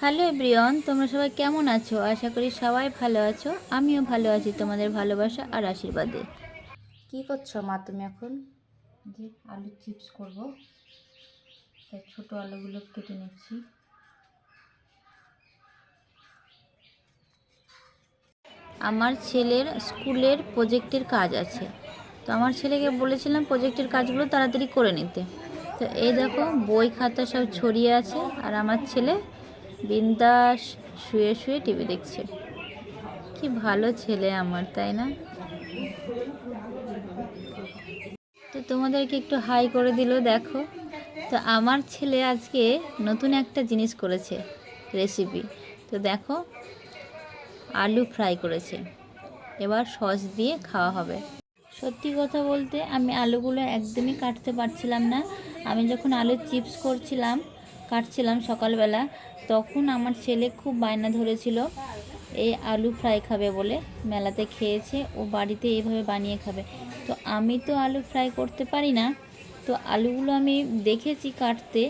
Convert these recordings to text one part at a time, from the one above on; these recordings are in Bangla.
হ্যালো এভরিওয়ান, তোমরা সবাই কেমন আছো? আশা করি সবাই ভালো আছো। আমিও ভালো আছি তোমাদের ভালোবাসা আর আশীর্বাদে। কি করছো মা তুমি এখন? যে আলু চিপস করব, তাই ছোট আলুগুলো কেটে নিচ্ছি। আমার ছেলের স্কুলের প্রজেক্টের কাজ আছে, তো আমার ছেলেকে বলেছিলাম প্রজেক্টের কাজগুলো তাড়াতাড়ি করে নিতে। তো এই দেখো বই খাতা সব ছড়িয়ে আছে, আর আমার ছেলে বিন্দাস শুয়ে শুয়ে টিভি দেখছে। কি ভালো ছেলে আমার, তাই না? তো তোমাদেরকে একটু হাই করে দিল, দেখো। তো আমার ছেলে আজকে নতুন একটা জিনিস করেছে, রেসিপি। তো দেখো আলু ফ্রাই করেছে, এবার সস দিয়ে খাওয়া হবে। সত্যি কথা বলতে আমি আলুগুলো একদমই কাটতে পারছিলাম না। আমি যখন আলুর চিপস কাটছিলাম সকালবেলা, তখন আমার ছেলে খুব বায়না ধরেছিল এই আলু ফ্রাই খাবে বলে। মেলাতে খেয়েছে, ও বাড়িতে এইভাবে বানিয়ে খাবে। তো আমি তো আলু ফ্রাই করতে পারি না, তো আলুগুলো আমি দেখেছি কাটতে,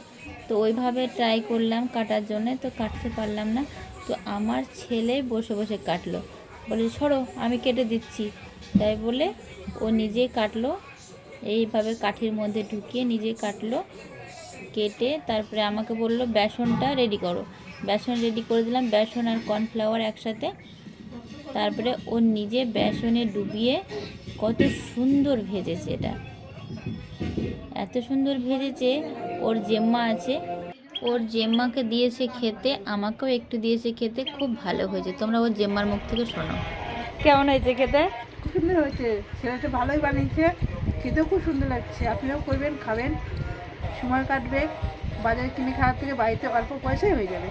তো ওইভাবে ট্রাই করলাম কাটার জন্য, তো কাটতে পারলাম না। তো আমার ছেলে বসে বসে কাটলো, বলে সরো আমি কেটে দিচ্ছি। তাই বলে ও নিজেই কাটলো, এইভাবে কাঠির মধ্যে ঢুকিয়ে নিজেই কাটলো, কেটে তারপরে আমাকে বলল বেসনটা রেডি করো। বেসন রেডি করে দিলাম, বেসন আর কর্নফ্লাওয়ার একসাথে। তারপরে ও নিজে বেসনে ডুবিয়ে কত সুন্দর ভেজেছে। এটা এত সুন্দর ভেজেছে, ওর জেম্মা আছে, ওর জেম্মাকে দিয়েছে খেতে, আমাকেও একটু দিয়েছে খেতে। খুব ভালো হয়েছে, তোমরা ওর জেম্মার মুখ থেকে শোনো কেমন হয়েছে খেতে। খুব সুন্দর হয়েছে, ছেলেটা ভালোই বানিয়েছে, খেতেও খুব সুন্দর লাগছে। আপনিও করবেন, খাবেন, সময় কাটবে। বাজারে কিনে খাওয়ার থেকে বাড়িতে অল্প পয়সায় হয়ে যাবে।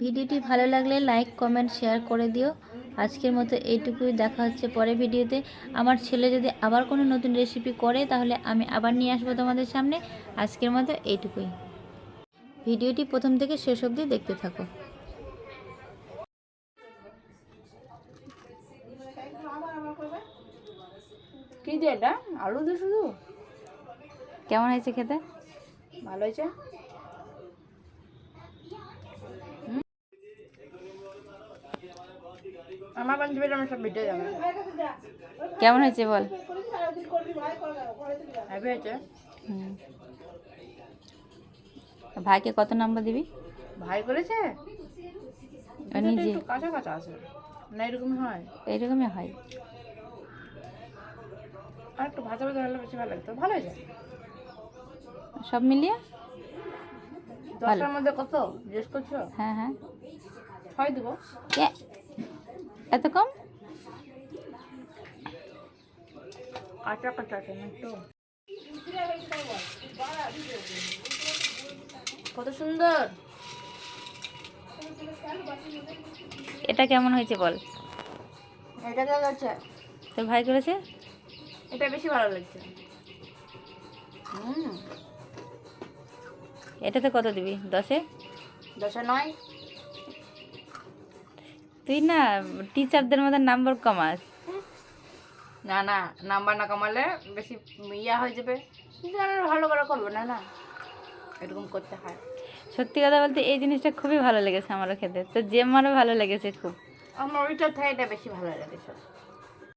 ভিডিওটি ভালো লাগলে লাইক কমেন্ট শেয়ার করে দিও। আজকের মতো এইটুকুই, দেখা হচ্ছে পরে ভিডিওতে। আমার ছেলে যদি আবার কোনো নতুন রেসিপি করে তাহলে আমি আবার নিয়ে আসবো তোমাদের সামনে। আজকের মতো এইটুকুই। ভিডিওটি প্রথম থেকে শেষ অবধি দেখতে থাকো। কি যে এটা আলু দিয়ে শুধু? কেমন হয়েছে খেতে? ভালো হয়েছে। আমার বান্ধবীরা আমার সব ভিডিও যাবে। কেমন হয়েছে বল। হ্যাপি হয়েছে। ভাইকে কত নম্বর দিবি? ভাই করেছে, নিজে একটু কাঁচা কাঁচা আছে না, এরকমই হয়। এইরকমই হয়। আর একটু ভাজা ভাজা হলে বেশি ভালো লাগতো। ভালো হয়েছে সব মিলিয়ে 10টার মধ্যে কত জিজ্ঞেস করছো? হ্যাঁ হ্যাঁ, 6 দেবো। এত কম? কাঁচা কাঁচা আছে না একটু। কত সুন্দর। এটা কেমন হয়েছে বল। এটা কে গেছে? তোর ভাই করেছে? এটা বেশি ভালো লাগছে। এটাতে কত দিবি? 10-এ? 10-এ 9। তুই না টিচারদের মধ্যে নাম্বার কমাস। না না, নাম্বার না কমালে বেশি ইয়া হয়ে যাবে। কিন্তু আমি ভালো করে করবো না, না এরকম করতে হয়। সত্যি কথা বলতে এই জিনিসটা খুবই ভালো লেগেছে আমারও খেতে, তো জেম্মারও ভালো লেগেছে খুব। আমার ওইটা থেকে এটা বেশি ভালো লেগেছে।